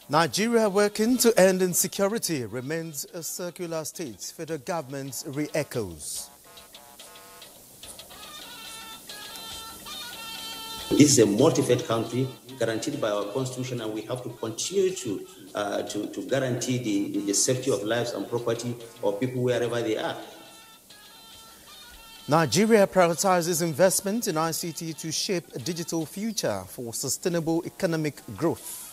Nigeria working to end insecurity remains a circular state, federal government re-echoes. This is a multi-faith country guaranteed by our constitution, and we have to continue to guarantee the safety of lives and property of people wherever they are. Nigeria prioritizes investment in ICT to shape a digital future for sustainable economic growth.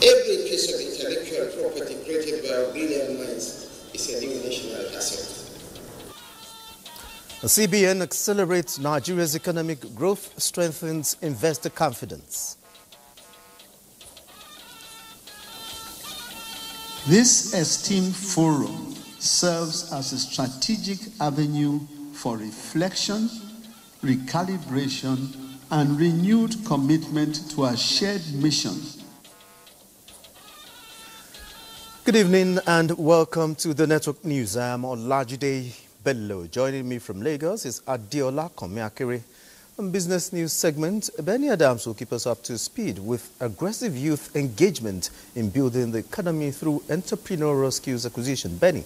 Every piece of intellectual property created by our brilliant minds is a new national asset. The CBN accelerates Nigeria's economic growth, strengthens investor confidence. This esteemed forum serves as a strategic avenue for reflection, recalibration, and renewed commitment to our shared mission. Good evening and welcome to the Network News. I am Olajide Bello. Joining me from Lagos is Adiola Komiakere. On Business News segment, Benny Adams will keep us up to speed with aggressive youth engagement in building the economy through entrepreneurial skills acquisition. Benny.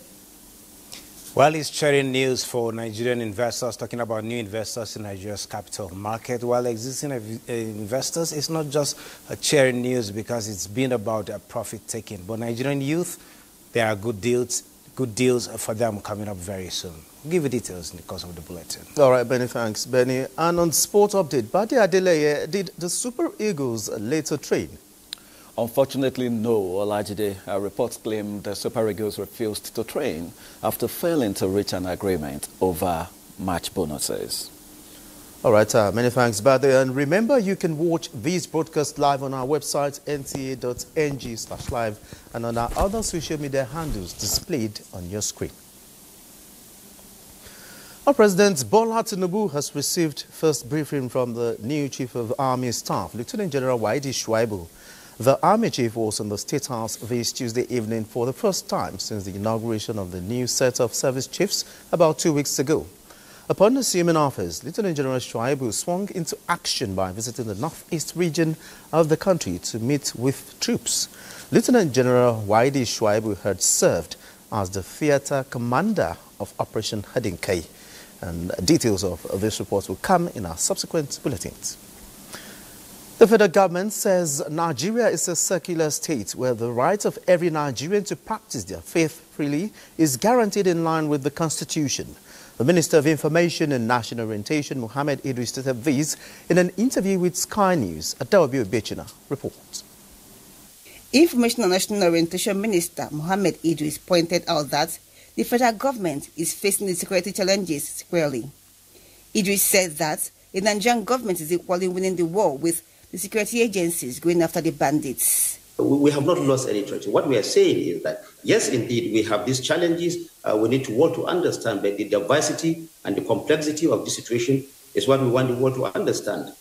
Well, he's sharing news for Nigerian investors, talking about new investors in Nigeria's capital market. While existing investors, it's not just sharing news because it's been about profit-taking. But Nigerian youth, there are good deals for them coming up very soon. We'll give you details in the course of the bulletin. All right, Benny, thanks, Benny. And on sport update, Bade Adeleye, did the Super Eagles later train? Unfortunately, no, Olajide. Reports claim the Super Eagles refused to train after failing to reach an agreement over match bonuses. All right, many thanks, Bade. And remember, you can watch these broadcasts live on our website, nta.ng/live, and on our other social media handles displayed on your screen. Our President Bola Tinubu has received first briefing from the new Chief of Army Staff, Lieutenant General Waidi Shuaibu. The Army Chief was in the State House this Tuesday evening for the first time since the inauguration of the new set of service chiefs about 2 weeks ago. Upon assuming office, Lieutenant General Shuaibu swung into action by visiting the northeast region of the country to meet with troops. Lieutenant General Waidi Shuaibu had served as the theatre commander of Operation Hadinkai. And details of this report will come in our subsequent bulletins. The federal government says Nigeria is a secular state where the right of every Nigerian to practice their faith freely is guaranteed in line with the Constitution. The Minister of Information and National Orientation, Mohammed Idris, stated this in an interview with Sky News. Adaobi Obechina reports. Information and National Orientation Minister Mohammed Idris pointed out that the federal government is facing the security challenges squarely. Idris said that the Nigerian government is equally winning the war with the security agencies going after the bandits. We have not lost any territory. What we are saying is that, yes, indeed, we have these challenges. We need the world to understand, but the diversity and the complexity of the situation is what we want the world to understand.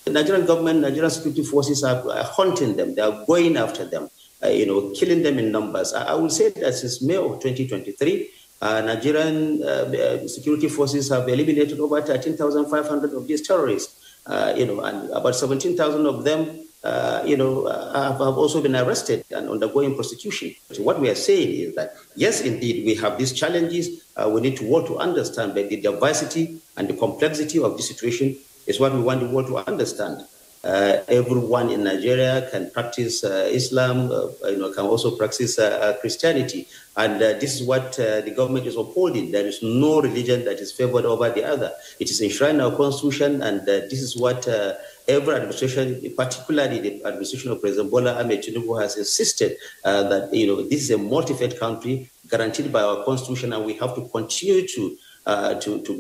The Nigerian government, Nigerian security forces are hunting them. They are going after them. Killing them in numbers. I will say that since May of 2023, Nigerian security forces have eliminated over 13,500 of these terrorists, and about 17,000 of them, have also been arrested and undergoing prosecution. So what we are saying is that, yes, indeed, we have these challenges. We need the world to understand, but the diversity and the complexity of the situation is what we want the world to understand. Everyone in Nigeria can practice Islam, can also practice Christianity. And this is what the government is upholding. There is no religion that is favored over the other. It is enshrined in our constitution, and this is what every administration, particularly the administration of President Bola Ahmed Tinubu, has insisted that, this is a multi-faith country guaranteed by our constitution, and we have to continue to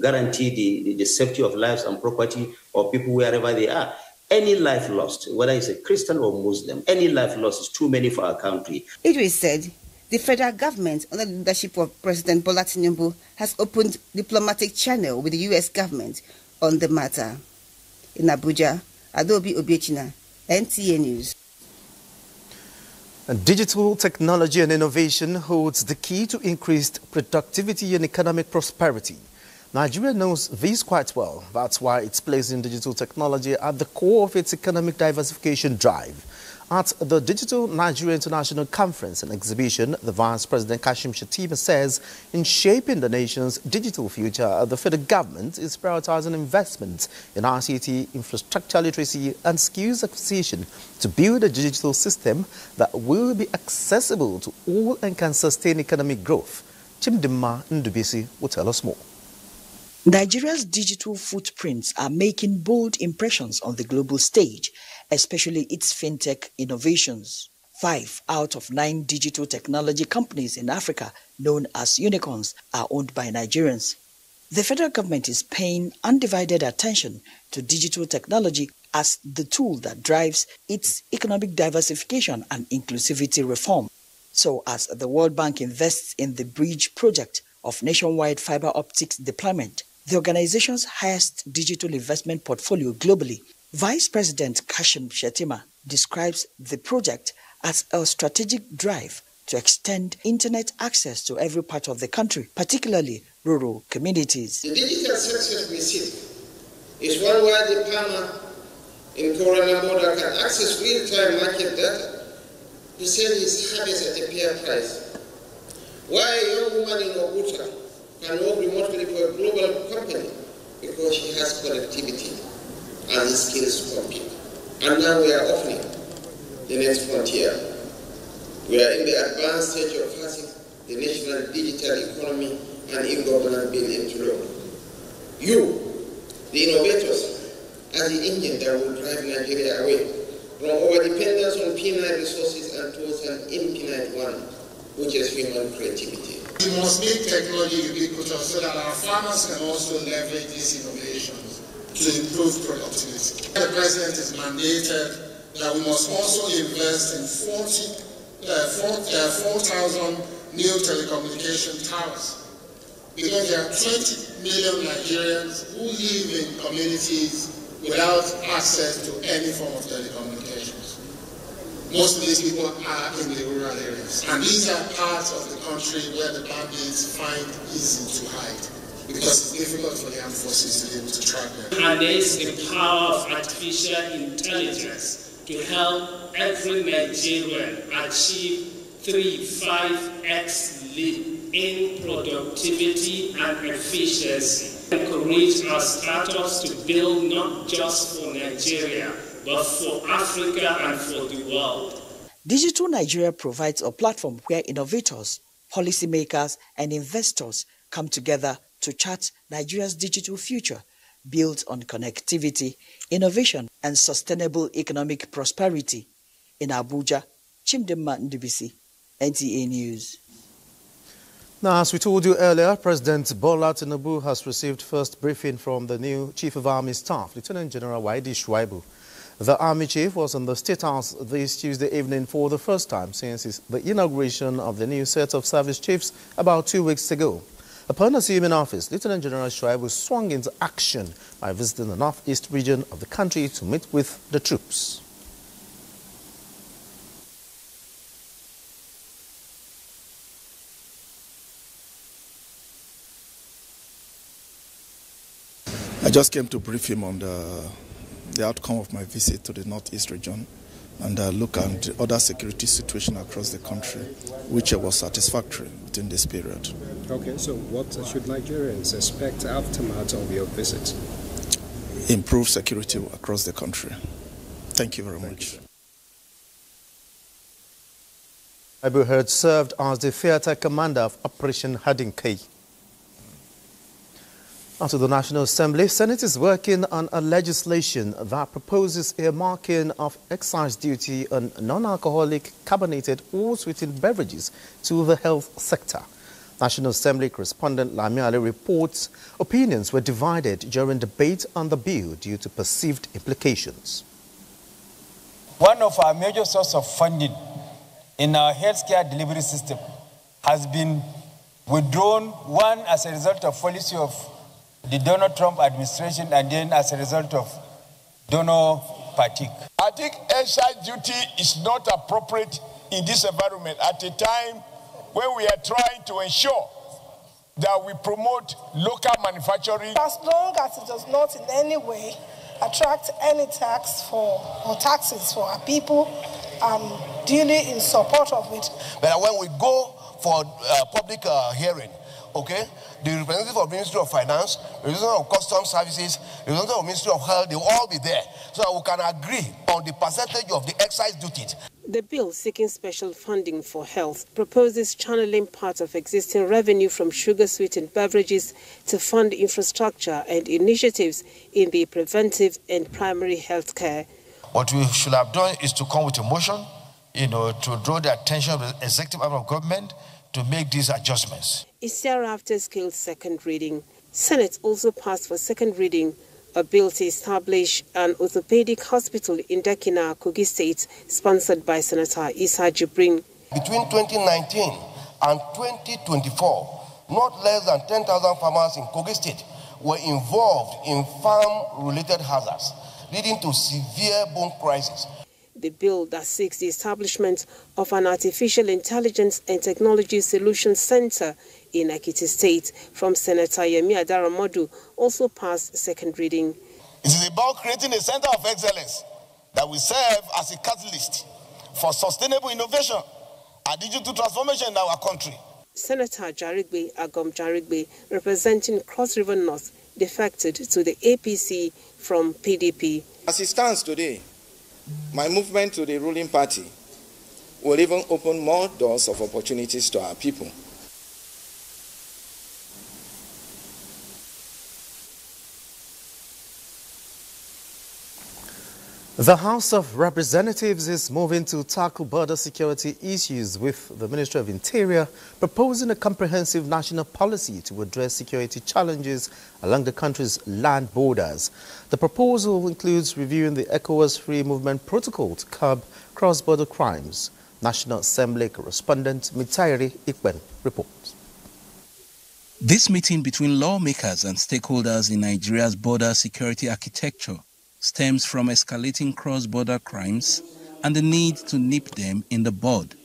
guarantee the safety of lives and property of people wherever they are. Any life lost, whether it's a Christian or Muslim, any life lost is too many for our country. Idris said the federal government, under the leadership of President Bola Tinubu, has opened diplomatic channel with the U.S. government on the matter. In Abuja, Adaobi Obechina, NTA News. And digital technology and innovation holds the key to increased productivity and economic prosperity. Nigeria knows this quite well. That's why it's placing digital technology at the core of its economic diversification drive. At the Digital Nigeria International Conference and Exhibition, the Vice President Kashim Shettima says in shaping the nation's digital future, the federal government is prioritizing investments in ICT, infrastructure literacy and skills acquisition to build a digital system that will be accessible to all and can sustain economic growth. Chimdima Ndubisi will tell us more. Nigeria's digital footprints are making bold impressions on the global stage, especially its fintech innovations. 5 out of 9 digital technology companies in Africa, known as unicorns, are owned by Nigerians. The federal government is paying undivided attention to digital technology as the tool that drives its economic diversification and inclusivity reform. So as the World Bank invests in the bridge project of nationwide fiber optics deployment, the organization's highest digital investment portfolio globally, Vice President Kashim Shettima describes the project as a strategic drive to extend internet access to every part of the country, particularly rural communities. The digital success we seek is one where the farmer in Corona border can access real-time market data to sell his harvest at a fair price. Why a young woman in Abuja can work remotely for a global company because she has connectivity and the skills to compete. And now we are opening the next frontier. We are in the advanced stage of passing the national digital economy and e-governance bill into law. You, the innovators, are the engine that will drive Nigeria away from over-dependence on penile resources and towards an infinite one, which is human creativity. We must make technology ubiquitous so that our farmers can also leverage these innovations to improve productivity. The President has mandated that we must also invest in 4,000 new telecommunication towers, because there are 20 million Nigerians who live in communities without access to any form of telecommunications. Most of these people are in the rural areas, and these are parts of the country where the bandits find easy to hide, because it's difficult for the armed forces to be able to track them. And there is the power of artificial intelligence to help every Nigerian achieve 3-5x leap in productivity and efficiency. Encourage our startups to build not just for Nigeria, but for Africa and for the world. Digital Nigeria provides a platform where innovators, policymakers, and investors come together to chart Nigeria's digital future, built on connectivity, innovation, and sustainable economic prosperity. In Abuja, Chimdima Ndubisi, NTA News. Now, as we told you earlier, President Bola Tinubu has received first briefing from the new Chief of Army Staff, Lieutenant General Waidi Shuaibu. The Army Chief was on the State House this Tuesday evening for the first time since the inauguration of the new set of service chiefs about 2 weeks ago. Upon assuming office, Lieutenant General Shuaibu swung into action by visiting the northeast region of the country to meet with the troops. I just came to brief him on the outcome of my visit to the northeast region and look at the other security situation across the country, which was satisfactory within this period. Okay, so what should Nigerians expect aftermath of your visit? Improved security across the country. Thank you very much. Abu had served as the theatre commander of Operation Hardin K. After the National Assembly, Senate is working on a legislation that proposes earmarking of excise duty on non-alcoholic carbonated or sweetened beverages to the health sector. National Assembly correspondent Lami Ali reports opinions were divided during debate on the bill due to perceived implications. One of our major sources of funding in our healthcare delivery system has been withdrawn, one as a result of policy of the Donald Trump administration and then as a result of donor fatigue. I think excise duty is not appropriate in this environment at a time when we are trying to ensure that we promote local manufacturing. As long as it does not in any way attract any tax or taxes for our people, I'm duly in support of it. But when we go for public hearing, okay, the representative of the Ministry of Finance, the representative of Customs Services, the representative of the Ministry of Health, they will all be there so that we can agree on the percentage of the excise duties. The bill seeking special funding for health proposes channeling part of existing revenue from sugar-sweetened beverages to fund infrastructure and initiatives in the preventive and primary health care. What we should have done is to come with a motion, to draw the attention of the executive arm of government to make these adjustments. It's thereafter scaled second reading. Senate also passed for second reading a bill to establish an orthopedic hospital in Dekina, Kogi State, sponsored by Senator Issa Jibrin. Between 2019 and 2024, not less than 10,000 farmers in Kogi State were involved in farm-related hazards, leading to severe bone crisis. The bill that seeks the establishment of an Artificial Intelligence and Technology Solutions Center in Ekiti State from Senator Yemi Adaramodu also passed second reading. It is about creating a center of excellence that will serve as a catalyst for sustainable innovation and digital transformation in our country. Senator Jarigbe Agom Jarigbe, representing Cross River North, defected to the APC from PDP. As it stands today, my movement to the ruling party will even open more doors of opportunities to our people. The House of Representatives is moving to tackle border security issues with the Ministry of Interior proposing a comprehensive national policy to address security challenges along the country's land borders. The proposal includes reviewing the ECOWAS Free Movement Protocol to curb cross-border crimes. National Assembly correspondent Mitairi Ikben reports. This meeting between lawmakers and stakeholders in Nigeria's border security architecture stems from escalating cross-border crimes and the need to nip them in the bud.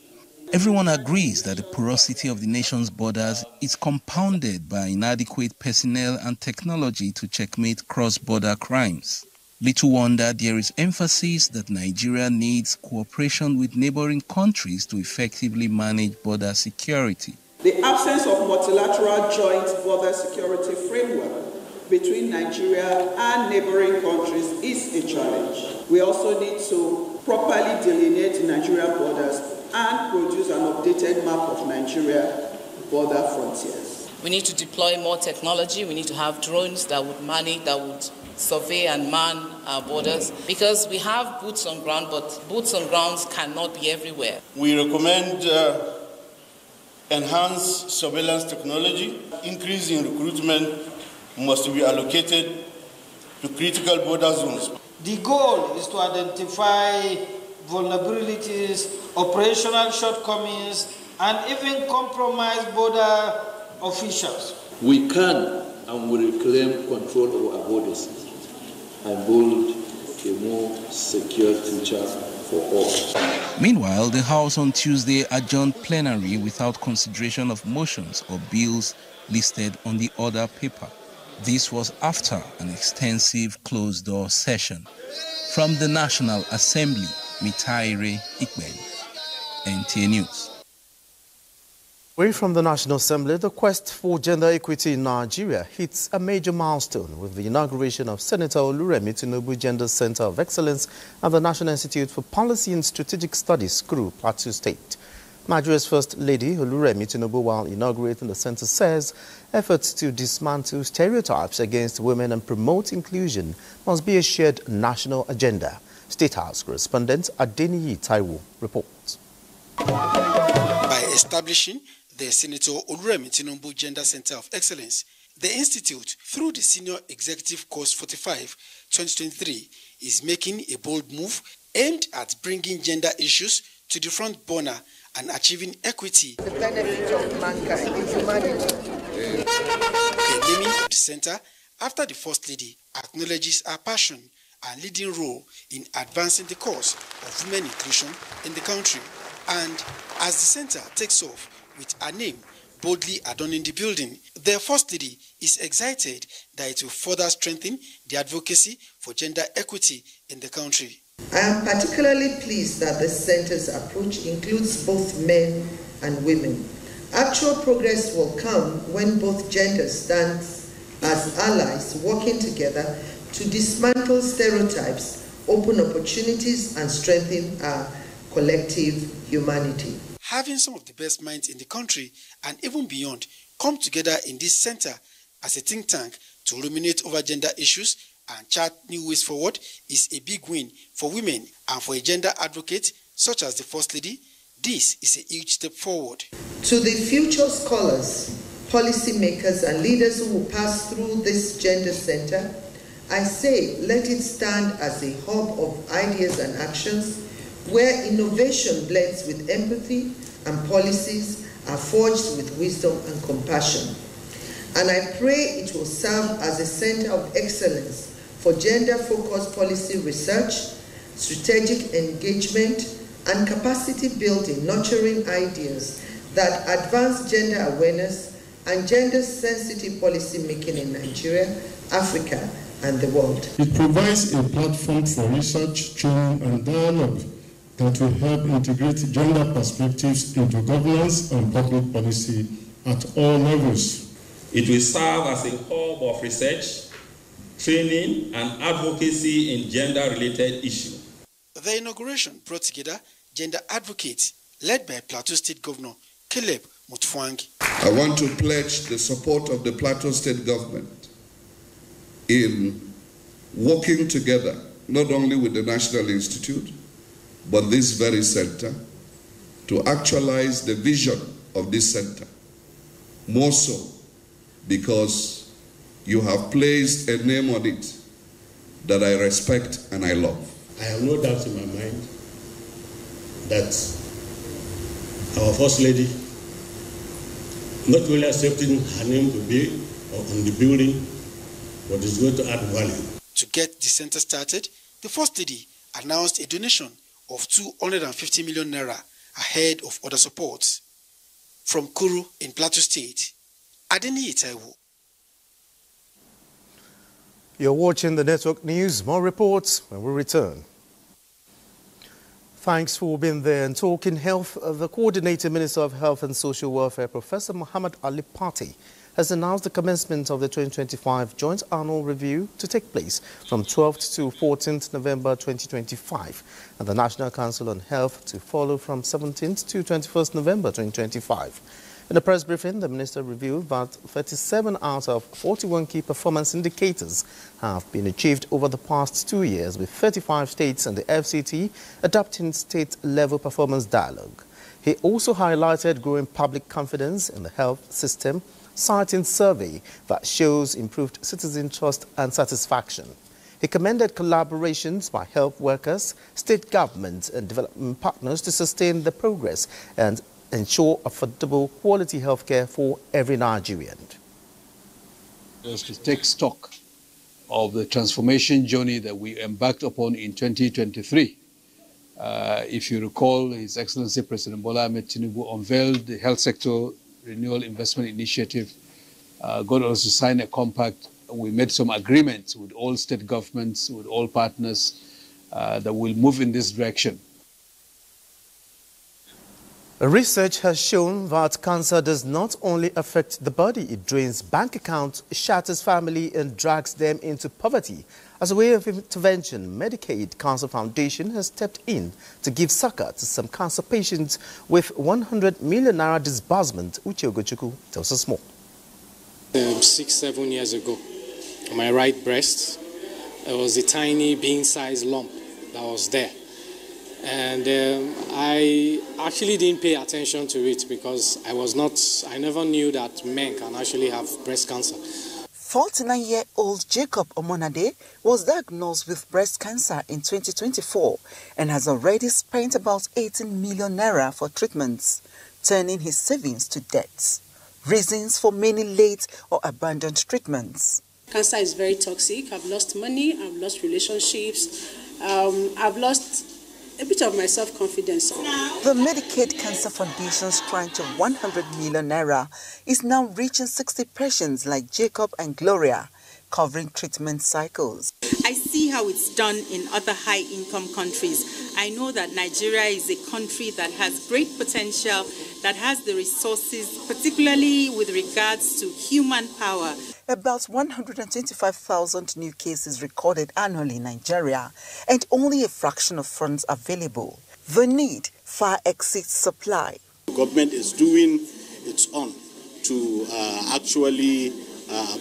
Everyone agrees that the porosity of the nation's borders is compounded by inadequate personnel and technology to checkmate cross-border crimes. Little wonder there is emphasis that Nigeria needs cooperation with neighboring countries to effectively manage border security. The absence of multilateral joint border security framework between Nigeria and neighboring countries is a challenge. We also need to properly delineate Nigerian borders and produce an updated map of Nigeria border frontiers. We need to deploy more technology. We need to have drones that would survey and man our borders, because we have boots on ground, but boots on grounds cannot be everywhere. We recommend enhanced surveillance technology, increase in recruitment must be allocated to critical border zones. The goal is to identify vulnerabilities, operational shortcomings, and even compromised border officials. We can and will reclaim control of our borders and build a more secure future for all. Meanwhile, the House on Tuesday adjourned plenary without consideration of motions or bills listed on the order paper. This was after an extensive closed-door session. From the National Assembly, Mitaire Ikben, NTA News. Away from the National Assembly, the quest for gender equity in Nigeria hits a major milestone with the inauguration of Senator Oluremi Tinubu Gender Center of Excellence at the National Institute for Policy and Strategic Studies, Kuru, Plateau State. Nigeria's First Lady, Oluremi Tinubu, while inaugurating the center, says efforts to dismantle stereotypes against women and promote inclusion must be a shared national agenda. State House correspondent Adeniyi Taiwo reports. By establishing the Senator Oluremi Tinubu Gender Center of Excellence, the Institute, through the Senior Executive Course 45 2023, is making a bold move aimed at bringing gender issues to the front burner and achieving equity. The benefit of mankind in humanity. The naming of the center after the First Lady acknowledges her passion and leading role in advancing the cause of women inclusion in the country. And as the center takes off with a name boldly adorning the building. The First Lady is excited that it will further strengthen the advocacy for gender equity in the country. I am particularly pleased that the center's approach includes both men and women. Actual progress will come when both genders stand as allies working together to dismantle stereotypes, open opportunities, and strengthen our collective humanity. Having some of the best minds in the country and even beyond come together in this center as a think tank to ruminate over gender issues and chart new ways forward is a big win for women, and for a gender advocate such as the First Lady, this is a huge step forward. To the future scholars, policymakers, and leaders who will pass through this gender center, I say let it stand as a hub of ideas and actions where innovation blends with empathy and policies are forged with wisdom and compassion. And I pray it will serve as a center of excellence for gender-focused policy research, strategic engagement, and capacity building, nurturing ideas that advance gender awareness and gender-sensitive policy making in Nigeria, Africa, and the world. It provides a platform for research, training, and dialogue that will help integrate gender perspectives into governance and public policy at all levels. It will serve as a hub of research, training, and advocacy in gender-related issues. The inauguration brought together gender advocates led by Plateau State Governor Caleb Mutfwang. I want to pledge the support of the Plateau State Government in working together, not only with the National Institute, but this very center, to actualize the vision of this center. More so, because you have placed a name on it that I respect and I love. I have no doubt in my mind that our First Lady, not only accepting her name to be on the building, but is going to add value. To get the center started, the First Lady announced a donation of 250 million naira ahead of other supports. From Kuru in Plateau State, Adeni Itaiwo. You're watching the Network News. More reports when we return. Thanks for being there and talking health. The Coordinating Minister of Health and Social Welfare, Professor Muhammad Ali Pati, has announced the commencement of the 2025 Joint Annual Review to take place from 12th to 14th November 2025, and the National Council on Health to follow from 17th to 21st November 2025. In a press briefing, the minister revealed that 37 out of 41 key performance indicators have been achieved over the past 2 years, with 35 states and the FCT adopting state-level performance dialogue. He also highlighted growing public confidence in the health system, citing survey that shows improved citizen trust and satisfaction. He commended collaborations by health workers, state governments and development partners to sustain the progress and ensure affordable quality healthcare for every Nigerian. Just to take stock of the transformation journey that we embarked upon in 2023. If you recall, His Excellency President Bola Ahmed Tinubu unveiled the Health Sector Renewal Investment Initiative, got us to sign a compact. We made some agreements with all state governments, with all partners that will move in this direction. Research has shown that cancer does not only affect the body, it drains bank accounts, shatters family and drags them into poverty. As a way of intervention, Medicaid Cancer Foundation has stepped in to give succor to some cancer patients with 100 million naira disbursement. Uche Ogochukwu tells us more. 6-7 years ago, on my right breast, there was a tiny bean-sized lump that was there. And I actually didn't pay attention to it because I never knew that men can actually have breast cancer. 49-year-old Jacob Omonade was diagnosed with breast cancer in 2024 and has already spent about 18 million naira for treatments, turning his savings to debts. Reasons for many late or abandoned treatments. Cancer is very toxic. I've lost money, I've lost relationships, I've lost a bit of my self-confidence. The Medicaid Cancer Foundation's tranche of 100 million naira is now reaching 60 patients like Jacob and Gloria, covering treatment cycles. I see how it's done in other high-income countries. I know that Nigeria is a country that has great potential, that has the resources, particularly with regards to human power. About 125,000 new cases recorded annually in Nigeria, and only a fraction of funds available. The need far exceeds supply. The government is doing its own to actually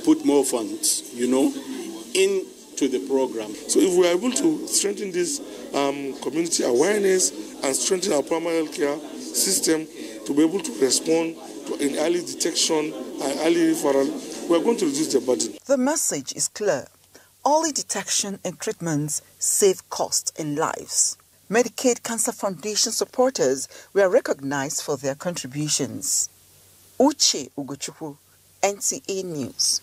put more funds, into the program. So if we are able to strengthen this community awareness and strengthen our primary health care system to be able to respond in early detection and early referral, we are going to reduce the burden. The message is clear. Early detection and treatments save costs and lives. Medicaid Cancer Foundation supporters were recognized for their contributions. Uche Ugochukwu, NTA News.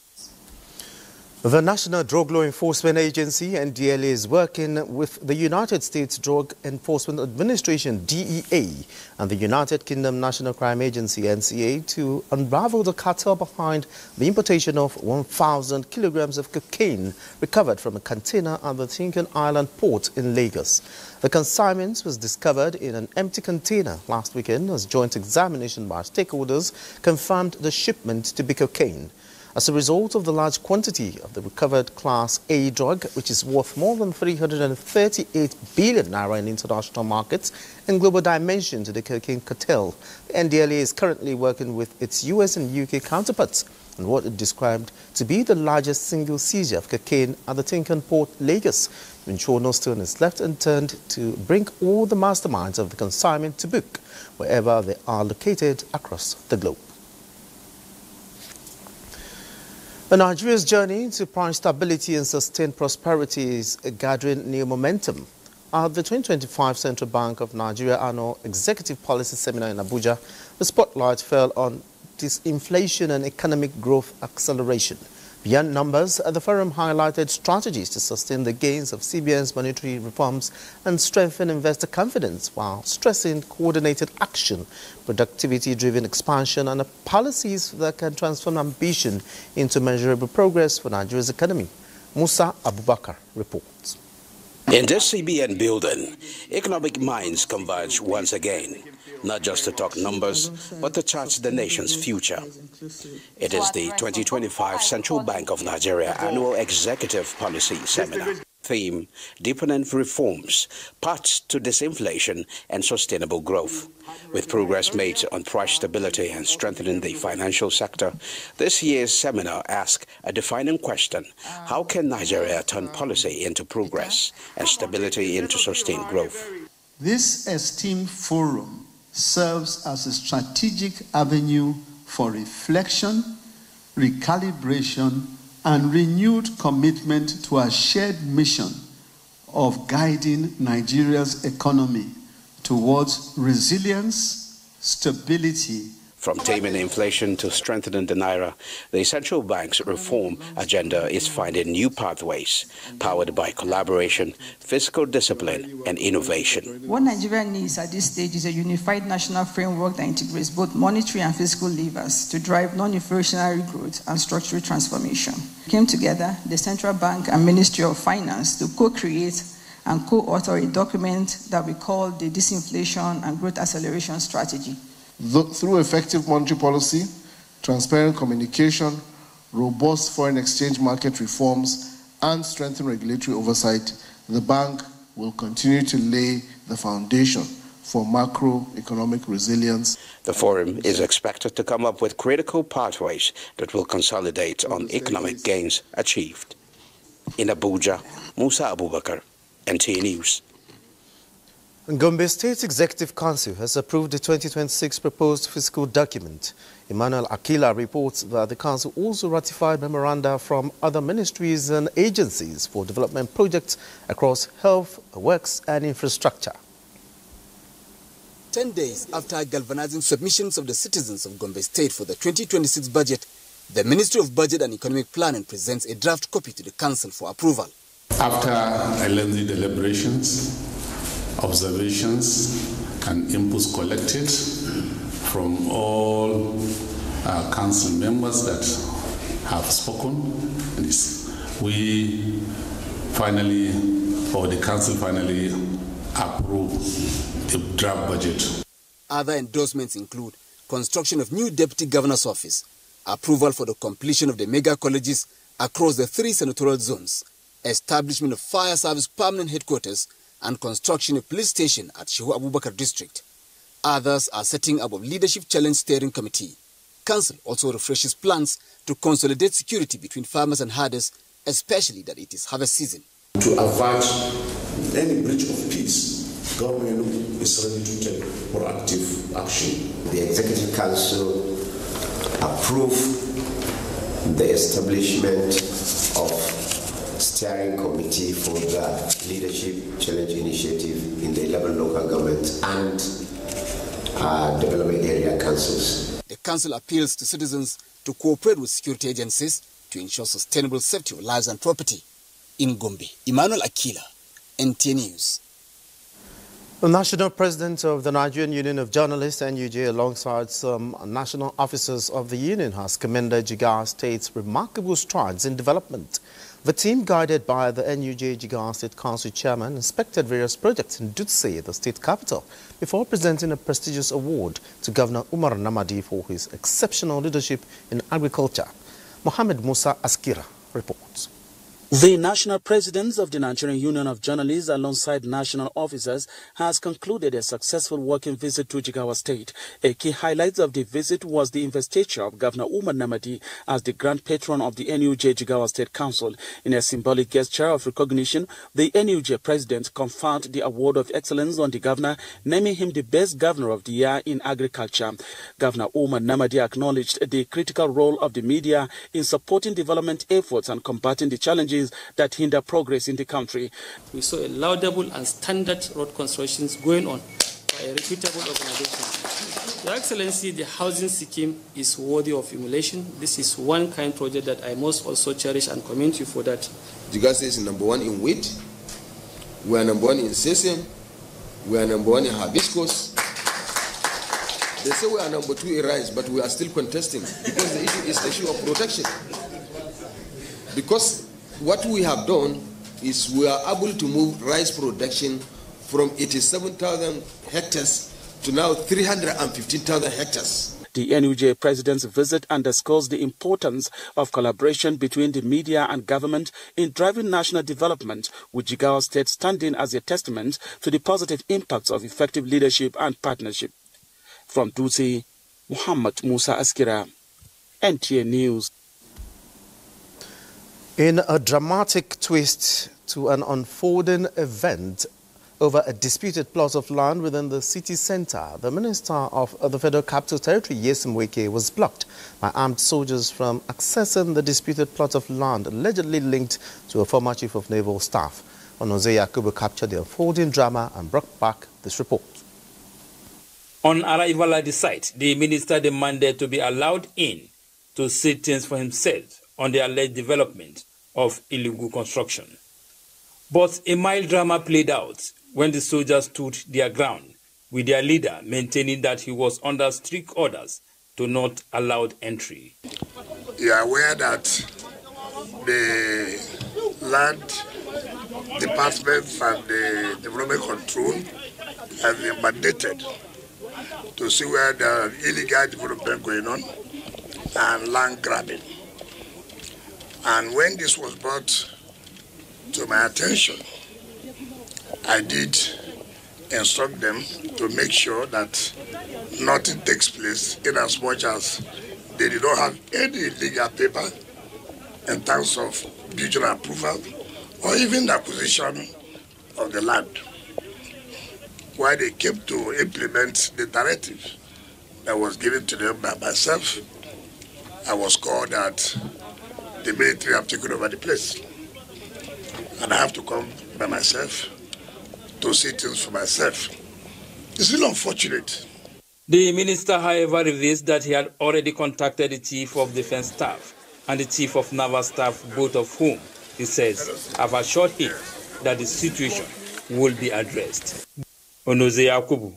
The National Drug Law Enforcement Agency, NDLA, is working with the United States Drug Enforcement Administration, DEA, and the United Kingdom National Crime Agency, NCA, to unravel the cartel behind the importation of 1,000 kilograms of cocaine recovered from a container at the Tinkan Island port in Lagos. The consignment was discovered in an empty container last weekend as joint examination by stakeholders confirmed the shipment to be cocaine. As a result of the large quantity of the recovered Class A drug, which is worth more than 338 billion naira in international markets and global dimension to the cocaine cartel, the NDLA is currently working with its US and UK counterparts on what it described to be the largest single seizure of cocaine at the Tinkan Port, Lagos, to ensure no stone is left unturned to bring all the masterminds of the consignment to book, wherever they are located across the globe. Nigeria's journey to price stability and sustained prosperity is gathering new momentum. At the 2025 Central Bank of Nigeria Annual Executive Policy Seminar in Abuja, the spotlight fell on disinflation and economic growth acceleration. Beyond numbers, the forum highlighted strategies to sustain the gains of CBN's monetary reforms and strengthen investor confidence while stressing coordinated action, productivity-driven expansion and policies that can transform ambition into measurable progress for Nigeria's economy. Musa Abubakar reports. In this CBN building, economic minds converge once again, not just to talk numbers, but to chart the nation's future. It is the 2025 Central Bank of Nigeria Annual Executive Policy Seminar. Theme, deepening reforms, paths to disinflation and sustainable growth. With progress made on price stability and strengthening the financial sector, this year's seminar asks a defining question: how can Nigeria turn policy into progress and stability into sustained growth? This esteemed forum serves as a strategic avenue for reflection, recalibration, and renewed commitment to our shared mission of guiding Nigeria's economy towards resilience, stability. From taming inflation to strengthening the naira, the central bank's reform agenda is finding new pathways, powered by collaboration, fiscal discipline, and innovation. What Nigeria needs at this stage is a unified national framework that integrates both monetary and fiscal levers to drive non-inflationary growth and structural transformation. We came together, the Central Bank and Ministry of Finance, to co-create and co-author a document that we call the Disinflation and Growth Acceleration Strategy. Through effective monetary policy, transparent communication, robust foreign exchange market reforms, and strengthened regulatory oversight, the bank will continue to lay the foundation for macroeconomic resilience. The forum is expected to come up with critical pathways that will consolidate on economic gains achieved. In Abuja, Musa Abubakar, NTA News. Gombe State Executive Council has approved the 2026 proposed fiscal document. Emmanuel Akila reports that the council also ratified memoranda from other ministries and agencies for development projects across health, works and infrastructure. 10 days after galvanizing submissions of the citizens of Gombe State for the 2026 budget, the Ministry of Budget and Economic Planning presents a draft copy to the council for approval. After lengthy deliberations, observations and inputs collected from all council members that have spoken. We finally, or the council finally, approved the draft budget. Other endorsements include construction of new deputy governor's office, approval for the completion of the mega colleges across the 3 senatorial zones, establishment of fire service permanent headquarters, and construction of police station at Shehu Abubakar district. Others are setting up a leadership challenge steering committee. Council also refreshes plans to consolidate security between farmers and herders, especially that it is harvest season. To avert any breach of peace, government is ready to take proactive action. The Executive Council approved the establishment of steering committee for the Leadership Challenge Initiative in the 11 local governments and development area councils. The council appeals to citizens to cooperate with security agencies to ensure sustainable safety of lives and property. In Gombe, Emmanuel Akila, NTA News. The National President of the Nigerian Union of Journalists, NUJ, alongside some national officers of the union, has commended Jigawa State's remarkable strides in development. The team, guided by the NUJ Jigawa State Council Chairman, inspected various projects in Dutse, the state capital, before presenting a prestigious award to Governor Umar Namadi for his exceptional leadership in agriculture. Mohammed Musa Askira reports. The national president of the Nigerian Union of Journalists, alongside national officers, has concluded a successful working visit to Jigawa State. A key highlight of the visit was the investiture of Governor Umar Namadi as the grand patron of the NUJ Jigawa State Council. In a symbolic gesture of recognition, the NUJ president conferred the Award of Excellence on the governor, naming him the best governor of the year in agriculture. Governor Umar Namadi acknowledged the critical role of the media in supporting development efforts and combating the challenges that hinder progress in the country. We saw a laudable and standard road constructions going on by a reputable organization. Your Excellency, the housing scheme is worthy of emulation. This is one kind project that I must also cherish and commend you for that. Jigawa State is #1 in wheat. We are #1 in sesame. We are #1 in hibiscus. They say we are #2 in rice, but we are still contesting because the issue is the issue of protection. Because what we have done is we are able to move rice production from 87,000 hectares to now 315,000 hectares. The NUJ president's visit underscores the importance of collaboration between the media and government in driving national development, with Jigawa State standing as a testament to the positive impacts of effective leadership and partnership. From Dutse, Muhammad Musa Askira, NTA News. In a dramatic twist to an unfolding event over a disputed plot of land within the city centre, the Minister of the Federal Capital Territory, Nyesom Wike, was blocked by armed soldiers from accessing the disputed plot of land allegedly linked to a former Chief of Naval Staff. Onoze Yakubu captured the unfolding drama and brought back this report. On arrival at the site, the minister demanded to be allowed in to see things for himself on the alleged development of illegal construction. But a mild drama played out when the soldiers stood their ground, with their leader maintaining that he was under strict orders to not allow entry. You are aware that the land departments and the development control have been mandated to see where there are illegal development going on and land grabbing. And when this was brought to my attention, I did instruct them to make sure that nothing takes place in as much as they did not have any legal paper in terms of building approval or even the acquisition of the land. While they came to implement the directive that was given to them by myself, I was called that the military have taken over the place. And I have to come by myself to see things for myself. It's really unfortunate. The minister, however, reveals that he had already contacted the Chief of Defense Staff and the Chief of Naval Staff, both of whom, he says, have assured him that the situation will be addressed. Onoze Yakubu,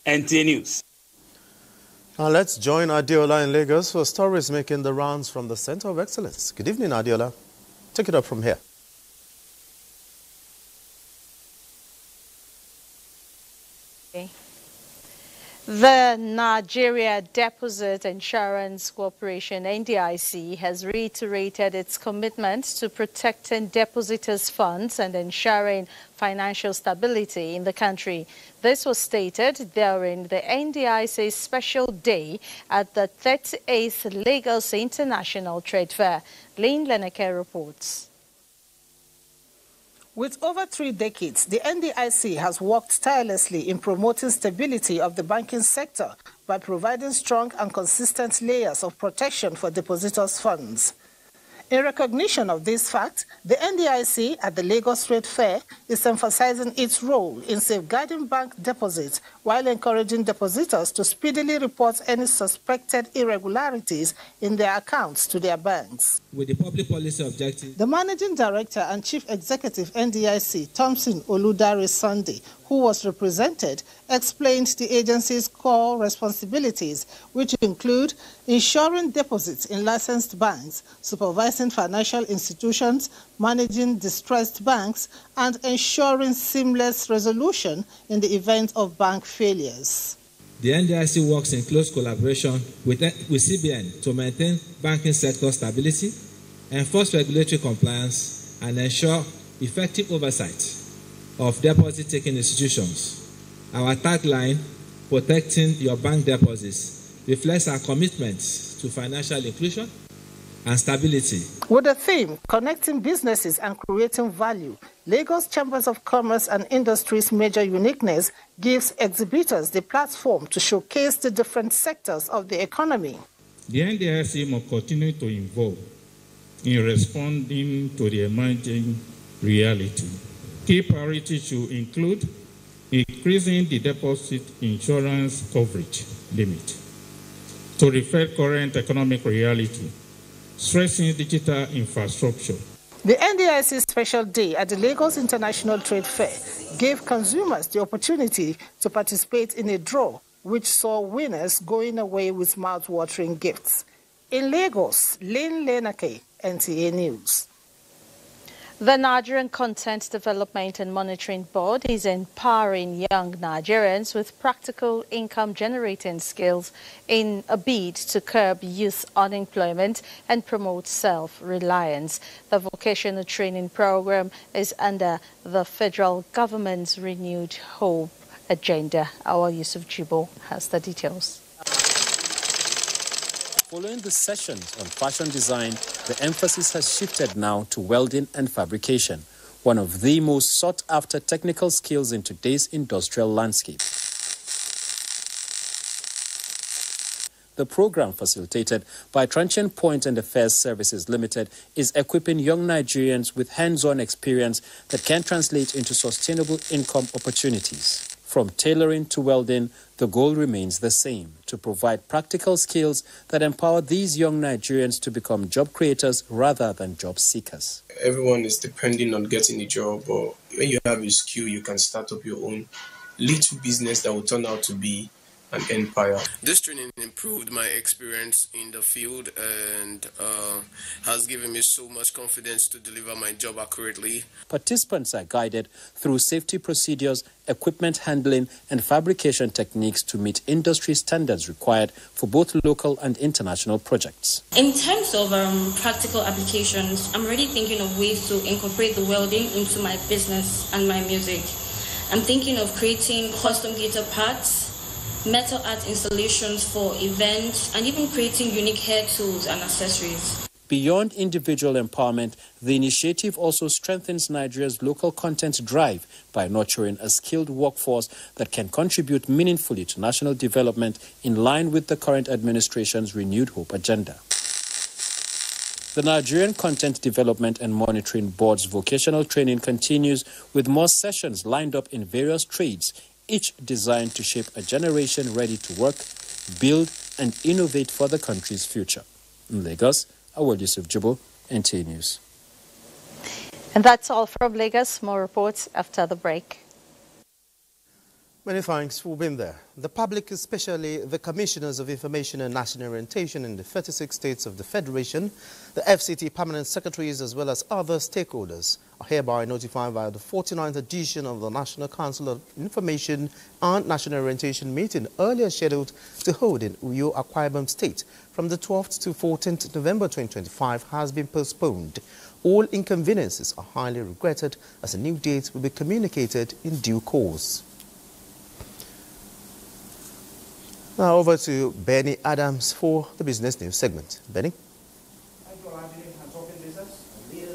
NTA News. Now let's join Adiola in Lagos for stories making the rounds from the Center of Excellence. Good evening, Adiola. Take it up from here. The Nigeria Deposit Insurance Corporation, NDIC, has reiterated its commitment to protecting depositors' funds and ensuring financial stability in the country. This was stated during the NDIC's special day at the 38th Lagos International Trade Fair. Lynn Leneke reports. With over 3 decades, the NDIC has worked tirelessly in promoting stability of the banking sector by providing strong and consistent layers of protection for depositors' funds. In recognition of this fact, the NDIC at the Lagos Trade Fair is emphasizing its role in safeguarding bank deposits while encouraging depositors to speedily report any suspected irregularities in their accounts to their banks. With the public policy objective, the Managing Director and Chief Executive NDIC, Thompson Oludare Sunday, who was represented, explained the agency's core responsibilities, which include ensuring deposits in licensed banks, supervising financial institutions, managing distressed banks, and ensuring seamless resolution in the event of bank failures. The NDIC works in close collaboration with CBN to maintain banking sector stability, enforce regulatory compliance, and ensure effective oversight of deposit-taking institutions. Our tagline, protecting your bank deposits, reflects our commitment to financial inclusion and stability. With the theme, connecting businesses and creating value, Lagos Chambers of Commerce and Industry's major uniqueness gives exhibitors the platform to showcase the different sectors of the economy. The NDIC must continue to evolve in responding to the emerging reality. Key priorities should include increasing the deposit insurance coverage limit to reflect current economic reality, stressing digital infrastructure. The NDIC Special Day at the Lagos International Trade Fair gave consumers the opportunity to participate in a draw, which saw winners going away with mouth-watering gifts. In Lagos, Lynn Lenake, NTA News. The Nigerian Content Development and Monitoring Board is empowering young Nigerians with practical income-generating skills in a bid to curb youth unemployment and promote self-reliance. The vocational training program is under the federal government's Renewed Hope agenda. Our Yusuf Jibo has the details. Following the sessions on fashion design, the emphasis has shifted now to welding and fabrication, one of the most sought-after technical skills in today's industrial landscape. The program, facilitated by Transient Point and Affairs Services Limited, is equipping young Nigerians with hands-on experience that can translate into sustainable income opportunities. From tailoring to welding, the goal remains the same: to provide practical skills that empower these young Nigerians to become job creators rather than job seekers. Everyone is depending on getting a job, but when you have a skill, you can start up your own little business that will turn out to be an empire. This training improved my experience in the field and has given me so much confidence to deliver my job accurately. Participants are guided through safety procedures, equipment handling, and fabrication techniques to meet industry standards required for both local and international projects. In terms of practical applications, I'm already thinking of ways to incorporate the welding into my business and my music. I'm thinking of creating custom guitar parts, metal art installations for events, and even creating unique hair tools and accessories. Beyond individual empowerment, the initiative also strengthens Nigeria's local content drive by nurturing a skilled workforce that can contribute meaningfully to national development in line with the current administration's Renewed Hope agenda. The Nigerian Content Development and Monitoring Board's vocational training continues with more sessions lined up in various trades, each designed to shape a generation ready to work, build, and innovate for the country's future. In Lagos, Awad Yusuf Jibo, NTA News. And that's all from Lagos. More reports after the break. Many thanks for being there. The public, especially the Commissioners of Information and National Orientation in the 36 states of the Federation, the FCT permanent secretaries, as well as other stakeholders, are hereby notified via the 49th edition of the National Council of Information and National Orientation meeting earlier scheduled to hold in Uyo, Akwa Ibom State from the 12th to 14th November 2025 has been postponed. All inconveniences are highly regretted as a new date will be communicated in due course. Now over to Benny Adams for the business news segment. Benny?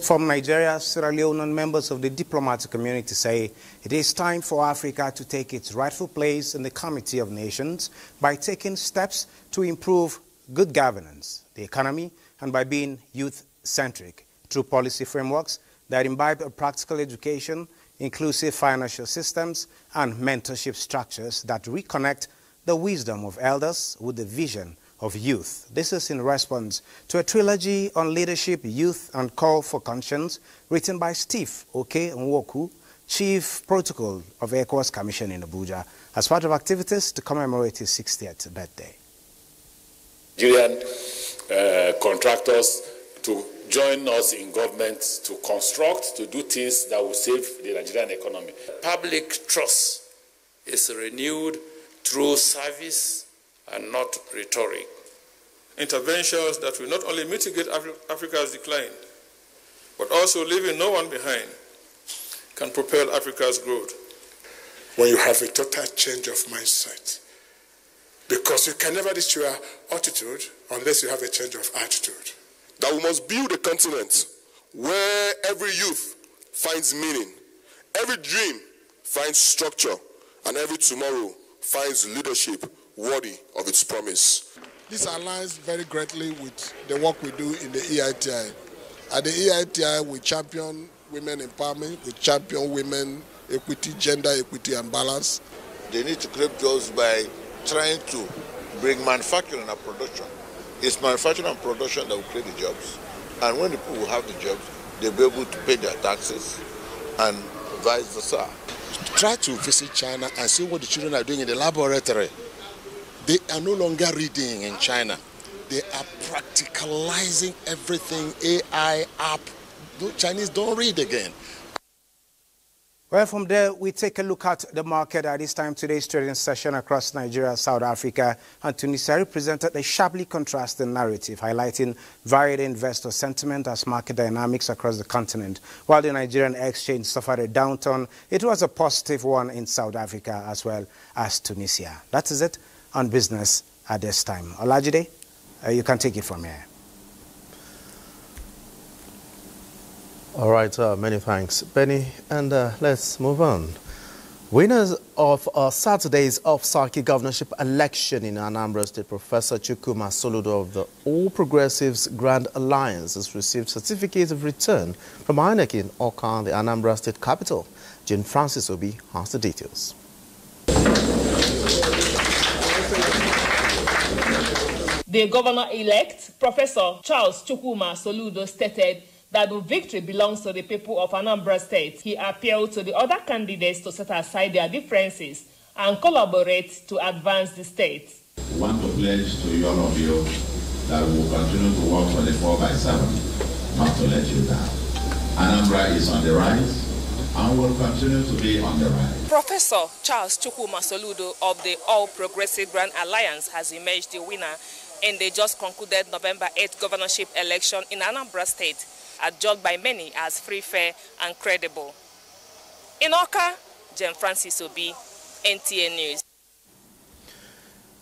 From Nigeria, Sierra Leone and members of the diplomatic community say it is time for Africa to take its rightful place in the Committee of Nations by taking steps to improve good governance, the economy, and by being youth-centric through policy frameworks that imbibe a practical education, inclusive financial systems, and mentorship structures that reconnect the wisdom of elders with the vision of youth. This is in response to a trilogy on leadership, youth, and call for conscience written by Steve Oke-Nwoku, Chief Protocol of ECOWAS Commission in Abuja, as part of activities to commemorate his 60th birthday. Nigerian contractors to join us in government to construct, to do things that will save the Nigerian economy. Public trust is renewed through service and not rhetoric. Interventions that will not only mitigate Africa's decline, but also leaving no one behind, can propel Africa's growth. When you have a total change of mindset, because you can never reach your altitude unless you have a change of attitude. That we must build a continent where every youth finds meaning, every dream finds structure, and every tomorrow finds leadership worthy of its promise. This aligns very greatly with the work we do in the EITI. At the EITI, we champion women empowerment, we champion women equity, gender equity and balance. They need to create jobs by trying to bring manufacturing and production. It's manufacturing and production that will create the jobs. And when the people have the jobs, they'll be able to pay their taxes and vice versa. Try to visit China and see what the children are doing in the laboratory. They are no longer reading in China. They are practicalizing everything, AI, app. The Chinese don't read again. Well, from there, we take a look at the market at this time. Today's trading session across Nigeria, South Africa, and Tunisia represented a sharply contrasting narrative, highlighting varied investor sentiment as market dynamics across the continent. While the Nigerian exchange suffered a downturn, it was a positive one in South Africa as well as Tunisia. That is it on business at this time. Olajide, you can take it from here. All right, many thanks, Benny. And let's move on. Winners of Saturday's off-cycle governorship election in Anambra State, Professor Chukwuma Soludo of the All Progressives Grand Alliance has received certificate of return from INEC in Awka, the Anambra State capital. Jane Francis Obi has the details. The governor-elect, Professor Charles Chukwuma Soludo, stated that the victory belongs to the people of Anambra State. He appealed to the other candidates to set aside their differences and collaborate to advance the state. We want to pledge to all of you that we will continue to work 24/7, not to let you down. Anambra is on the rise and will continue to be on the rise. Professor Charles Chukwuma Soludo of the All Progressive Grand Alliance has emerged the winner in the just concluded November 8th governorship election in Anambra State, adjudged by many as free, fair, and credible. In Awka, Jane Francis Obi, NTA News.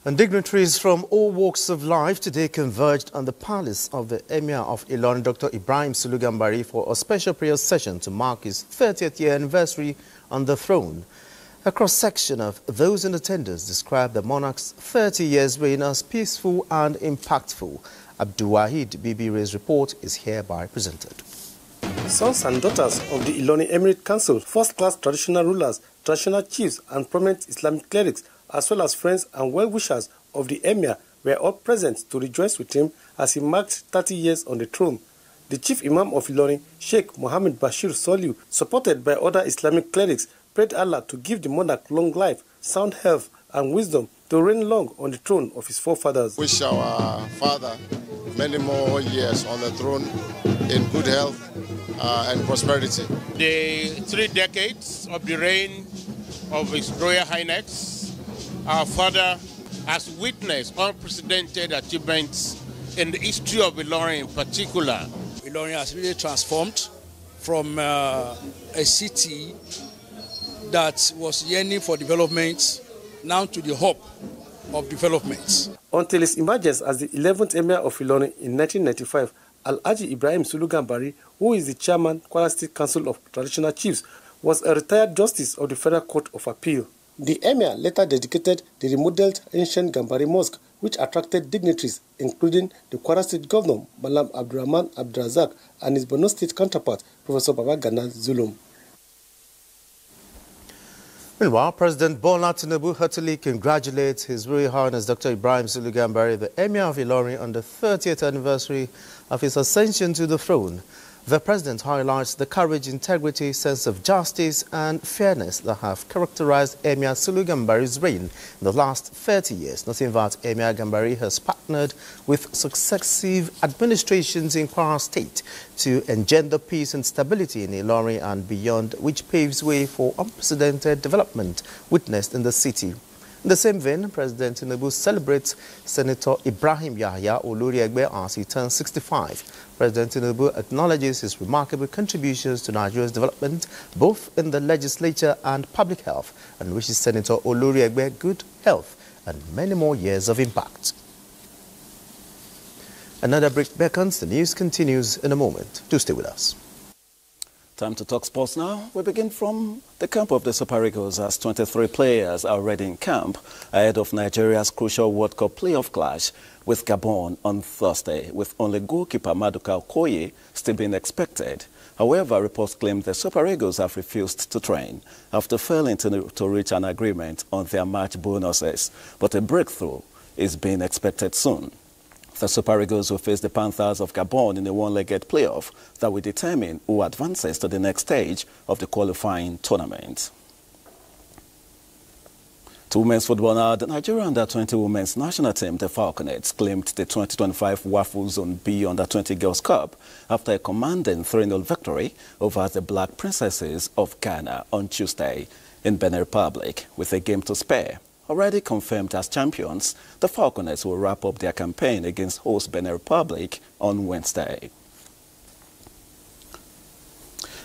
And dignitaries from all walks of life today converged on the palace of the Emir of Ilorin, Dr. Ibrahim Sulu Gambari, for a special prayer session to mark his 30th year anniversary on the throne. A cross-section of those in attendance described the monarch's 30 years reign as peaceful and impactful. Abdulwahid Bibire's report is hereby presented. Sons and daughters of the Ilorin Emirate Council, first-class traditional rulers, traditional chiefs and prominent Islamic clerics, as well as friends and well-wishers of the Emir, were all present to rejoice with him as he marked 30 years on the throne. The chief imam of Ilorin, Sheikh Mohammed Bashir Soliu, supported by other Islamic clerics, prayed Allah to give the monarch long life, sound health, and wisdom to reign long on the throne of his forefathers. Wish our father many more years on the throne in good health and prosperity. The 3 decades of the reign of His Royal Highness, our father has witnessed unprecedented achievements in the history of Ilorin in particular. Ilorin has really transformed from a city that was yearning for development now to the hub of development. Until his emergence as the 11th Emir of Ilorin in 1995, Alhaji Ibrahim Sulu Gambari, who is the chairman, Kwara State Council of Traditional Chiefs, was a retired justice of the Federal Court of Appeal. The Emir later dedicated the remodeled ancient Gambari Mosque, which attracted dignitaries, including the Kwara State Governor, Malam Abdurrahman Abdurazak, and his Borno State counterpart, Professor Babagana Zulum. Meanwhile, President Bola Tinubu heartily congratulates His Royal Highness Dr. Ibrahim Sulu Gambari, the Emir of Ilorin, on the 30th anniversary of his ascension to the throne. The President highlights the courage, integrity, sense of justice and fairness that have characterized Emir Sulu Gambari's reign in the last 30 years. Nothing that Emir Gambari has partnered with successive administrations in Kwara State to engender peace and stability in Ilorin and beyond, which paves way for unprecedented development witnessed in the city. In the same vein, President Tinubu celebrates Senator Ibrahim Yahya Oloriegbe as he turns 65. President Tinubu acknowledges his remarkable contributions to Nigeria's development, both in the legislature and public health, and wishes Senator Oloriegbe good health and many more years of impact. Another break beckons. The news continues in a moment. Do stay with us. Time to talk sports now. We begin from the camp of the Super Eagles as 23 players are already in camp ahead of Nigeria's crucial World Cup playoff clash with Gabon on Thursday, with only goalkeeper Maduka Okoye still being expected. However, reports claim the Super Eagles have refused to train after failing to reach an agreement on their match bonuses, but a breakthrough is being expected soon. The Super Eagles will face the Panthers of Gabon in a one-legged playoff that will determine who advances to the next stage of the qualifying tournament. To women's football now, the Nigerian Under-20 women's national team, the Falconets, claimed the 2025 WAFU Zone B Under-20 Girls Cup after a commanding 3-0 victory over the Black Princesses of Ghana on Tuesday in Benin Republic with a game to spare. Already confirmed as champions, the Falconets will wrap up their campaign against host Benin Republic on Wednesday.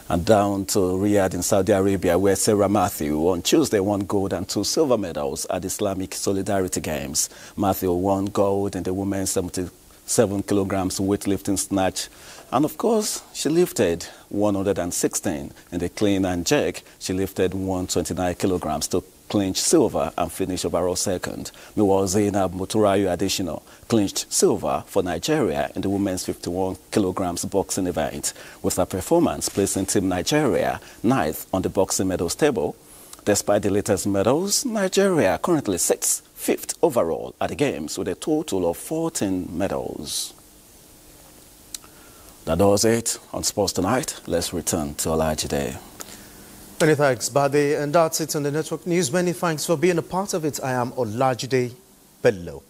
And down to Riyadh in Saudi Arabia, where Sarah Matthew on Tuesday won gold and 2 silver medals at Islamic Solidarity Games. Matthew won gold in the women's 77 kilograms weightlifting snatch. And of course, she lifted 116 in the clean and jerk. She lifted 129 kilograms to clinch silver and finish overall second. Meanwhile, Zainab Muturayo Additional clinched silver for Nigeria in the women's 51 kilograms boxing event, with her performance placing Team Nigeria 9th on the boxing medals table. Despite the latest medals, Nigeria currently sits 5th overall at the Games with a total of 14 medals. That does it on Sports Tonight. Let's return to Olajide. Many thanks, Bade. And that's it on the Network News. Many thanks for being a part of it. I am Olajide Bello.